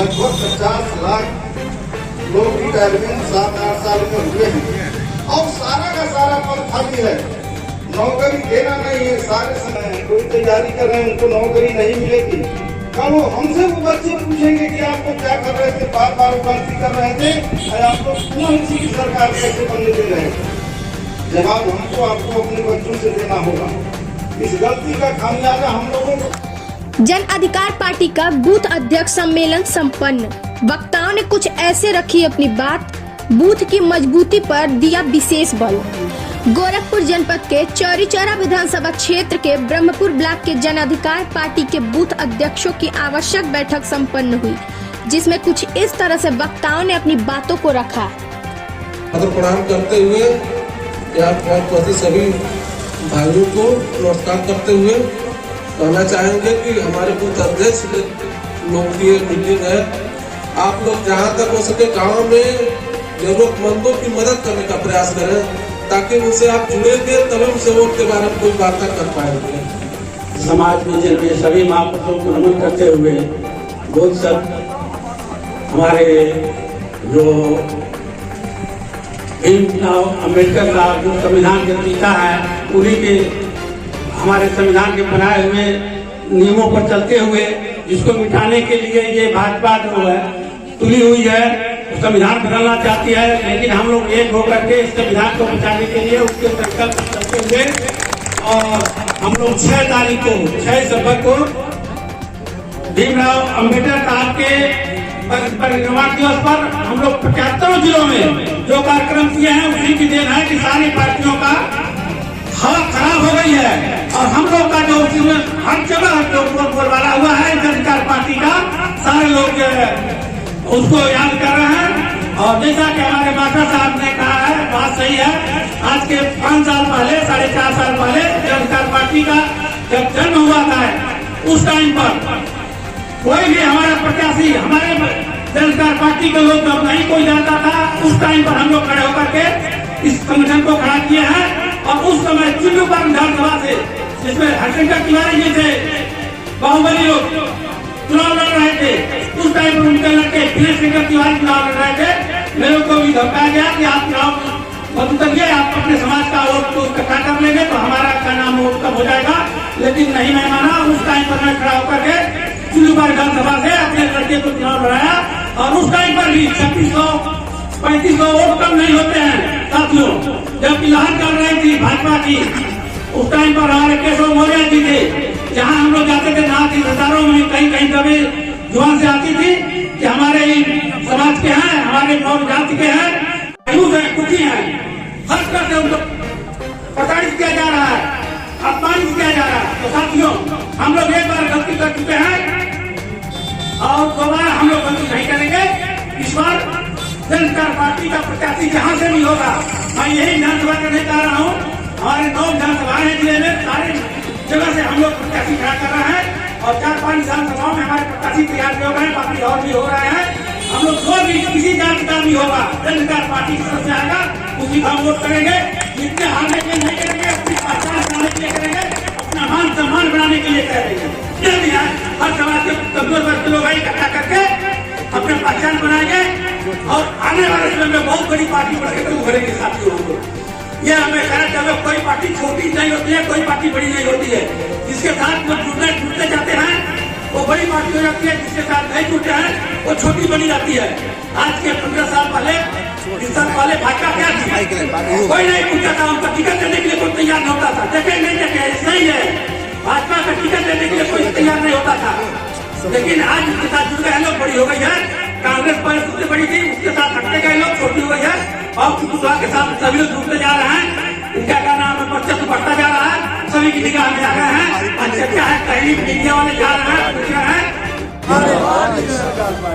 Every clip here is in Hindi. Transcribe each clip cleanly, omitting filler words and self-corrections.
लगभग 50 लाख लोग रिटायरमेंट 7-8 साल में हुए हैं और सारा का सारा पद खाली है। नौकरी देना नहीं है, सारे समय कोई तैयारी कर रहे हैं, उनको नौकरी नहीं मिलेगी। कल वो हमसे वो बच्चे पूछेंगे कि आप लोग क्या कर रहे थे, बार बार गलती कर रहे थे और आप लोग क्यों इसी की सरकार कैसे बनने दे रहे थे। जवाब हमको आपको अपने बच्चों से देना होगा। इस गलती का खामियाजा हम लोगों को। जन अधिकार पार्टी का बूथ अध्यक्ष सम्मेलन संपन्न। वक्ताओं ने कुछ ऐसे रखी अपनी बात, बूथ की मजबूती पर दिया विशेष बल। गोरखपुर जनपद के चौरी चौरा विधानसभा क्षेत्र के ब्रह्मपुर ब्लॉक के जन अधिकार पार्टी के बूथ अध्यक्षों की आवश्यक बैठक संपन्न हुई, जिसमें कुछ इस तरह से वक्ताओं ने अपनी बातों को रखा। प्रणाम करते हुए सभी भाइयों को नमस्कार करते हुए कहना चाहेंगे कि हमारे बूथ अध्यक्ष लोग की मीटिंग है। आप लोग जहाँ तक हो सके गाँव में जरूरतमंदों की मदद करने का प्रयास करें, ताकि उनसे आप जुड़ेंगे तब उनसे वोट के बारे में कोई वार्ता कर पाएंगे। समाज में जिनके सभी महापुरुषों को नमन करते हुए बहुत सब हमारे जो अम्बेडकर का जो संविधान के पिता है, उन्हीं के हमारे संविधान के बनाए हुए नियमों पर चलते हुए जिसको मिटाने के लिए ये भाजपा जो है तुली हुई है, संविधान बदलना चाहती है, लेकिन हम लोग एक होकर के इस संविधान को बचाने के लिए उसके संकल्प करते हुए और हम लोग 6 तारीख को 6 सितंबर को भीमराव अम्बेडकर साहब के परिनिर्वाण दिवस पर हम लोग 75 जिलों में जो कार्यक्रम किए हैं उसी की देन है कि सारी पार्टियों का हवा खराब हो गई है और हम लोग का जो हर जगह जो बोलबाला हुआ है जन अधिकार पार्टी का, सारे लोग उसको याद कर रहे हैं। और जैसा कि हमारे माता साहब ने कहा है, बात सही है। आज के 5 साल पहले 4.5 साल पहले जन अधिकार पार्टी का जब जन्म हुआ था, उस टाइम पर कोई भी हमारा प्रत्याशी, हमारे जन अधिकार पार्टी के लोग जब नहीं कोई जानता था, उस टाइम पर हम लोग खड़े होकर के इस संगठन को खड़ा किए हैं। और उस समय चिल्लूपार विधानसभा से जिसमें हरशंकर तिवारी जी थे, बाहुबली लोग चुनाव लड़ रहे थे, उस टाइम पर उनके लड़के दिनेश शंकर तिवारी चुनाव लड़ रहे थे। मेरे को भी धमकाया गया कि आप चुनाव मत उतरिए, आप अपने समाज का वोट को इकट्ठा कर लेंगे तो हमारा का नाम वोट कम हो जाएगा। लेकिन नहीं, मैं माना। उस टाइम पर मैं खड़ा होकर के चिल्लूपार विधानसभा से अपने लड़के को चुनाव लड़ाया और उस टाइम पर भी 3600-3500 वोट कम नहीं होते हैं साथियों। जब लहर चल रही थी भाजपा की, उस टाइम पर हमारे केशव मौर्य जी थे, जहाँ हम लोग जाते थे ना थी हजारों में कहीं कहीं दबे जुबान से आती थी कि हमारे समाज के हैं, हमारे मौर्य जाति के हैं, दुखी हैं, हर करके उनको प्रताड़ित किया जा रहा है, अपमानित किया जा रहा है। तो साथियों, हम लोग एक बार गलती कर चुके हैं और दोबारा हम लोग गलती नहीं करेंगे। इस बार जन अधिकार पार्टी का प्रत्याशी जहाँ से भी होगा, मैं यही विधानसभा करने जा रहा हूँ। हमारे 9 विधानसभाएं हैं जिले में, सारे जगह से हम लोग प्रत्याशी खड़ा कर रहे हैं और 4-5 विधानसभाओं में हमारे प्रत्याशी तैयार हो रहे हैं, बाकी और भी हो रहे हैं। हम लोग जो भी किसी जाति का भी होगा, जन अधिकार पार्टी की तरफ से आएगा, उसी का वोट करेंगे। जितने हारने के लिए नहीं करेंगे, अपनी पहचान बनाने के लिए करेंगे, अपना मान सम्मान बनाने के लिए करेंगे। ये भी है, हर समाज के कमजोर वर्ग के लोग इकट्ठा करके अपने पहचान बनाएंगे और आने वाले समय में बहुत बड़ी पार्टी बन उभरेंगे साथियों। ये हमें कहना चाहिए, कोई पार्टी छोटी नहीं होती है, कोई पार्टी बड़ी नहीं होती है। जिसके साथ वो जुड़ते जाते हैं वो बड़ी पार्टी हो जाती है, जिसके साथ नहीं जुड़ते हैं वो छोटी बनी जाती है। आज के 15 साल पहले 20 साल पहले भाजपा क्या थी, कोई नहीं पूछता था, उनका टिकट देने के लिए कोई तैयार नहीं होता था। देखे नहीं देखे, सही है, भाजपा का टिकट देने के लिए कोई तैयार नहीं होता था। लेकिन आज उसके साथ जुड़ गए लोग, बड़ी हो गई है। कांग्रेस पर सबसे बड़ी थी, उसके साथ हटते गए लोग, छोटी हो गई है। और कुशवाहा के साथ सभी लोग जुड़ते जा रहे हैं। इनका क्या नाम है, वर्चस्व बढ़ता जा रहा है, सभी की निगाह में आ रहे हैं। अच्छा क्या है, कहीं मीडिया वाले जा रहे हैं, पूछ रहे हैं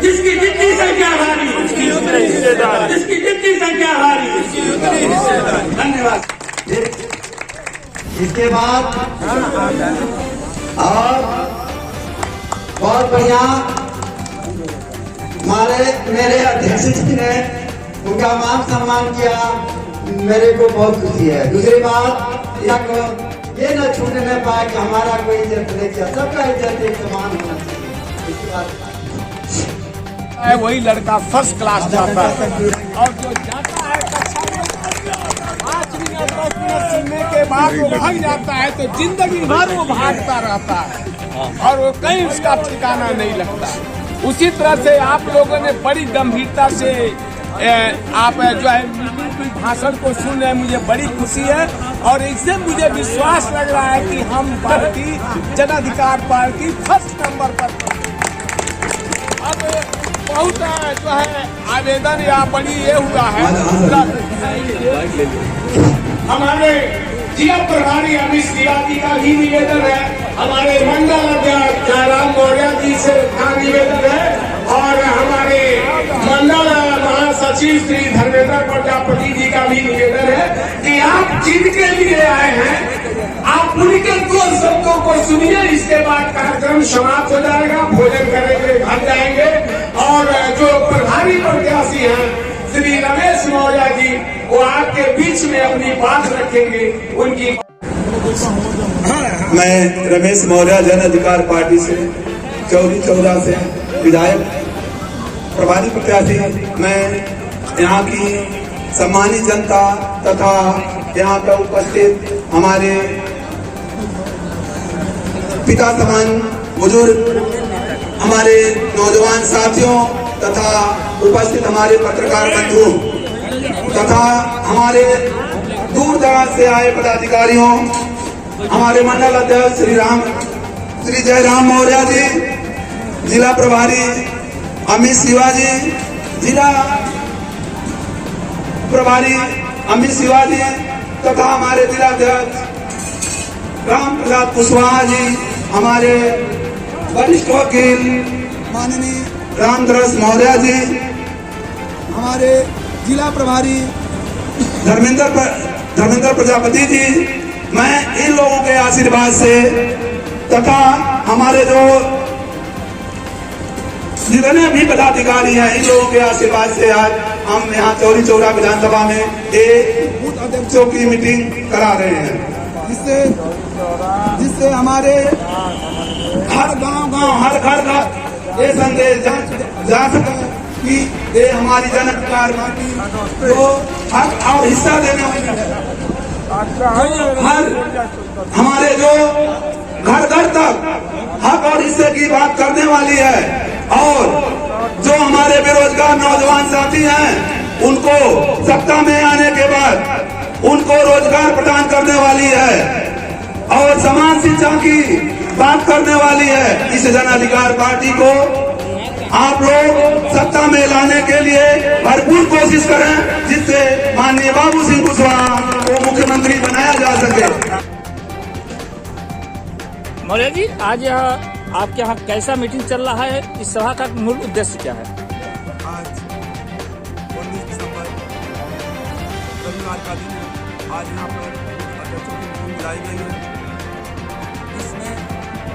जिसकी जितनी संख्या भारी, जिसकी जितनी संख्या भारी। धन्यवाद। इसके बाद और बहुत बढ़िया मेरे अध्यक्ष जी ने उनका मान सम्मान किया, मेरे को बहुत खुशी है। दूसरी बात, ये न छूटने पाए कि हमारा कोई इज्जत नहीं किया, सबका इज्जत एक समान होना चाहिए। इसके बाद है वही लड़का फर्स्ट क्लास जाता है, और जो जाता है कक्षा में 5 मिनट 10 मिनट सुनने के बाद वो भाग जाता है तो जिंदगी भर वो भागता रहता है और वो कहीं उसका ठिकाना नहीं लगता। उसी तरह से आप लोगों ने बड़ी गंभीरता से आप जो है भाषण को सुन रहे हैं, मुझे बड़ी खुशी है और इससे मुझे विश्वास लग रहा है कि हम पार्टी जन अधिकार पार्टी फर्स्ट नंबर पर। अब बहुत जो है आवेदन या बड़ी ये हुआ है, हमारे जिला प्रभारी अमित शिवाजी का भी निवेदन है, हमारे मंडल अध्यक्ष जयराम मौर्य जी से का निवेदन है और हमारे मंडल महासचिव श्री धर्मेंद्र प्रजापति जी का भी निवेदन है कि आप जिनके लिए आए हैं आप उनके 2 शब्दों को सुनिए। इसके बाद कार्यक्रम समाप्त हो जाएगा, भोजन करेंगे, घर जाएंगे और जो प्रभारी प्रत्याशी हैं श्री रमेश मौर्य जी वो आपके बीच में अपनी बात रखेंगे। उनकी मैं रमेश मौर्य जन अधिकार पार्टी से चौरी चौरा से विधायक प्रभारी प्रत्याशी। मैं यहाँ की सम्मानित जनता तथा यहाँ पर उपस्थित हमारे पिता समान बुजुर्ग, हमारे नौजवान साथियों तथा उपस्थित हमारे पत्रकार बंधु तथा हमारे दूर दराज से आए पदाधिकारियों, हमारे मंडल अध्यक्ष श्री जयराम मौर्य जी, जिला प्रभारी अमित शिवाजी, जिला प्रभारी अमित शिवाजी तथा हमारे जिला अध्यक्ष राम प्रसाद कुशवाहा जी, हमारे वरिष्ठ वकील माननीय रामदरस मौर्य जी, हमारे जिला प्रभारी धर्मेंद्र प्रजापति जी। मैं इन लोगों के आशीर्वाद से तथा हमारे जो जितने भी पदाधिकारी हैं इन लोगों के आशीर्वाद से आज हम यहाँ चौरी चौरा विधानसभा में एक बूथ अध्यक्षों की मीटिंग करा रहे हैं, जिससे हमारे हर गांव हर घर ये संदेश जा सके कि ये हमारी जन अधिकार पार्टी को हक और हिस्सा देने वाली है। हर हमारे जो घर घर तक हक और हिस्से की बात करने वाली है और जो हमारे बेरोजगार नौजवान साथी हैं उनको सत्ता में आने के बाद उनको रोजगार प्रदान करने वाली है और समान शिक्षा की बात करने वाली है। इस जन अधिकार पार्टी को आप लोग सत्ता में लाने के लिए भरपूर कोशिश करें, जिससे माननीय बाबू सिंह कुशवाहा को मुख्यमंत्री बनाया जा सके। मौर्य जी, आज आपके यहाँ कैसा मीटिंग चल रहा है? इस सभा का मूल उद्देश्य क्या है? आज 19 दिसंबर रविवार का दिन है। आज यहाँ पर अध्यक्षों की मीटिंग बुलाई गई है। इसमें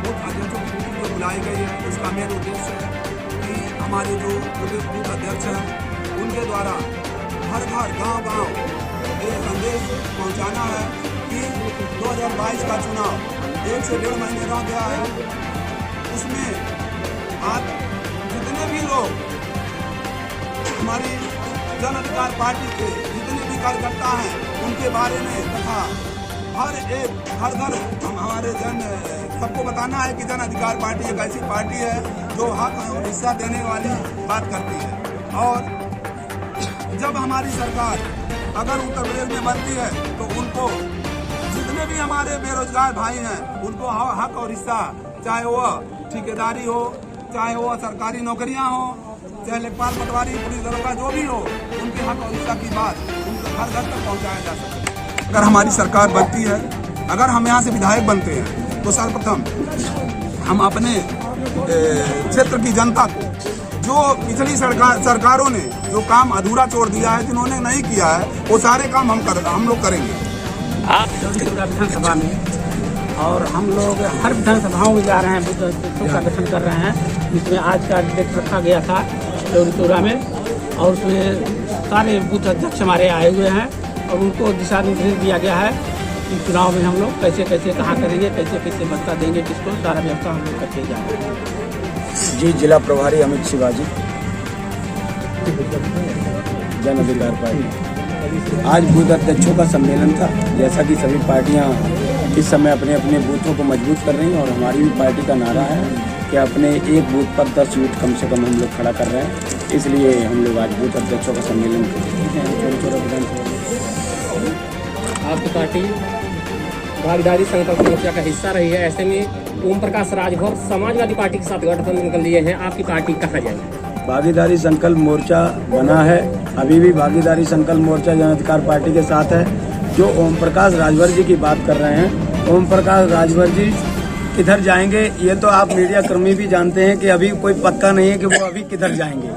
बूथ अध्यक्षों की मीटिंग जो बुलाई गई है उसका मेन उद्देश्य है कि हमारे जो बूथ अध्यक्ष हैं उनके द्वारा हर घर गांव ये संदेश पहुंचाना है कि 2022 का चुनाव 1 से 1.5 महीने रह गया है। उसमें आज जितने भी लोग हमारी जन अधिकार पार्टी के जितने भी कार्यकर्ता हैं उनके बारे में तथा हर एक हर घर हमारे सबको बताना है कि जन अधिकार पार्टी एक ऐसी पार्टी है जो हक और हिस्सा देने वाली बात करती है। और जब हमारी सरकार अगर उत्तर प्रदेश में बनती है तो उनको जितने भी हमारे बेरोजगार भाई हैं उनको हक और हिस्सा, चाहे वह ठेकेदारी हो, चाहे वह सरकारी नौकरियां हो, चाहे लेखपाल पटवारी पुलिस दरोगा जो भी हो, उनके हक और हिस्सा की बात उनको घर घर तक पहुंचाया जा सके। अगर हमारी सरकार बनती है, अगर हम यहाँ से विधायक बनते हैं तो सर्वप्रथम हम अपने क्षेत्र की जनता को जो पिछली सरकारों ने जो काम अधूरा छोड़ दिया है, जिन्होंने नहीं किया है, वो सारे काम हम लोग करेंगे। विधानसभा में और हम लोग हर विधानसभाओं में जा रहे हैं, बूथ अध्यक्षों का गठन कर रहे हैं, जिसमें आज का डेट रखा गया था चौरी चौरा में और उसमें सारे बूथ अध्यक्ष हमारे आए हुए हैं और उनको दिशा निर्देश दिया गया है कि चुनाव में हम लोग कैसे कैसे कहाँ करेंगे, कैसे कैसे मत देंगे, किसको सारा व्यवस्था हम लोग करके जा रहे हैं। जी, जिला प्रभारी अमित शिवाजी जन अधिकार पार्टी। आज बूथ अध्यक्षों का सम्मेलन था। जैसा कि सभी पार्टियां इस समय अपने अपने बूथों को मजबूत कर रही हैं और हमारी भी पार्टी का नारा है कि अपने एक बूथ पर 10 यूथ कम से कम हम लोग खड़ा कर रहे हैं। इसलिए हम लोग आज बूथ अध्यक्षों का सम्मेलन करते हैं चौरी विधानसभा। आपकी पार्टी भागीदारी संकल्प मोर्चा का हिस्सा रही है, ऐसे में ओम प्रकाश राजभर समाजवादी पार्टी के साथ गठबंधन कर लिए हैं, आपकी पार्टी कहाँ जाएगी? भागीदारी संकल्प मोर्चा बना है, अभी भी भागीदारी संकल्प मोर्चा जन अधिकार पार्टी के साथ है। जो ओम प्रकाश राजभर जी की बात कर रहे हैं, ओम प्रकाश राजभर जी किधर जाएंगे ये तो आप मीडिया कर्मी भी जानते हैं कि अभी कोई पक्का नहीं है कि वो अभी किधर जाएंगे।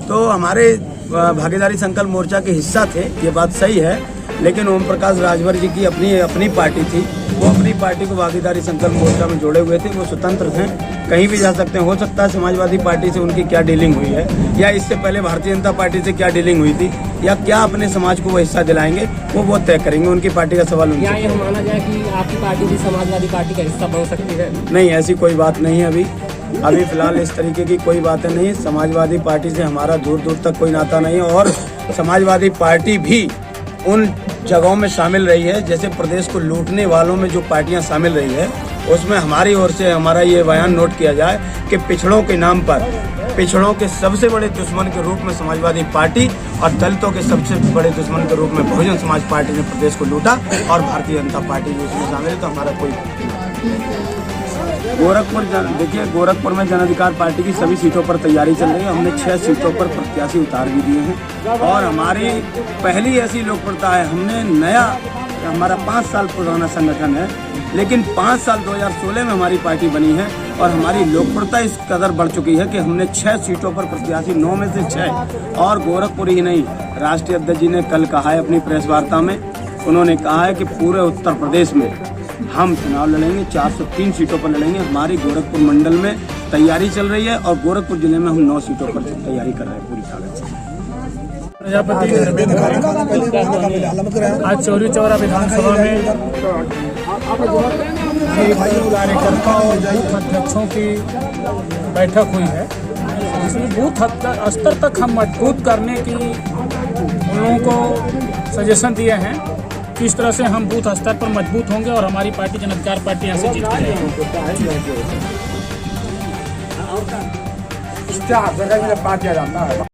तो हमारे भागीदारी संकल्प मोर्चा के हिस्सा थे, ये बात सही है, लेकिन ओम प्रकाश राजभर जी की अपनी पार्टी थी, वो अपनी पार्टी को भागीदारी संकल्प मोर्चा में जोड़े हुए थे। वो स्वतंत्र हैं, कहीं भी जा सकते हैं। हो सकता है समाजवादी पार्टी से उनकी क्या डीलिंग हुई है, या इससे पहले भारतीय जनता पार्टी से क्या डीलिंग हुई थी, या क्या अपने समाज को वो हिस्सा दिलाएंगे, वो तय करेंगे। उनकी पार्टी का सवाल उनसे। क्या ये माना जाए कि आपकी पार्टी भी समाजवादी पार्टी का हिस्सा बन सकती है? नहीं, ऐसी कोई बात नहीं है। अभी फिलहाल इस तरीके की कोई बातें नहीं। समाजवादी पार्टी से हमारा दूर दूर तक कोई नाता नहीं है और समाजवादी पार्टी भी उन जगहों में शामिल रही है, जैसे प्रदेश को लूटने वालों में जो पार्टियां शामिल रही है, उसमें हमारी ओर से हमारा ये बयान नोट किया जाए कि पिछड़ों के नाम पर, पिछड़ों के सबसे बड़े दुश्मन के रूप में समाजवादी पार्टी और दलितों के सबसे बड़े दुश्मन के रूप में बहुजन समाज पार्टी ने प्रदेश को लूटा और भारतीय जनता पार्टी भी उसमें शामिल है। तो हमारा कोई गोरखपुर में जन अधिकार पार्टी की सभी सीटों पर तैयारी चल रही है। हमने 6 सीटों पर प्रत्याशी उतार भी दिए हैं और हमारी पहली ऐसी लोकप्रियता है। हमारा 5 साल पुराना संगठन है, लेकिन 5 साल 2016 में हमारी पार्टी बनी है और हमारी लोकप्रियता इस कदर बढ़ चुकी है कि हमने 6 सीटों पर प्रत्याशी, 9 में से 6, और गोरखपुर ही नहीं, राष्ट्रीय अध्यक्ष जी ने कल कहा है अपनी प्रेस वार्ता में, उन्होंने कहा है कि पूरे उत्तर प्रदेश में हम चुनाव लड़ेंगे, 403 सीटों पर लड़ेंगे। हमारी गोरखपुर मंडल में तैयारी चल रही है और गोरखपुर जिले में हम 9 सीटों पर तैयारी कर रहे हैं पूरी ताकत से। प्रजापति आज चौरी चौरा विधानसभा में कार्यकर्ताओं और अध्यक्षों की बैठक हुई है, जिसमें बूथ स्तर तक हम मजबूत करने की उन लोगों को सजेशन दिए हैं, किस तरह से हम बूथ स्तर पर मजबूत होंगे और हमारी पार्टी जन अधिकार पार्टी यहाँ से जीत जाएगी।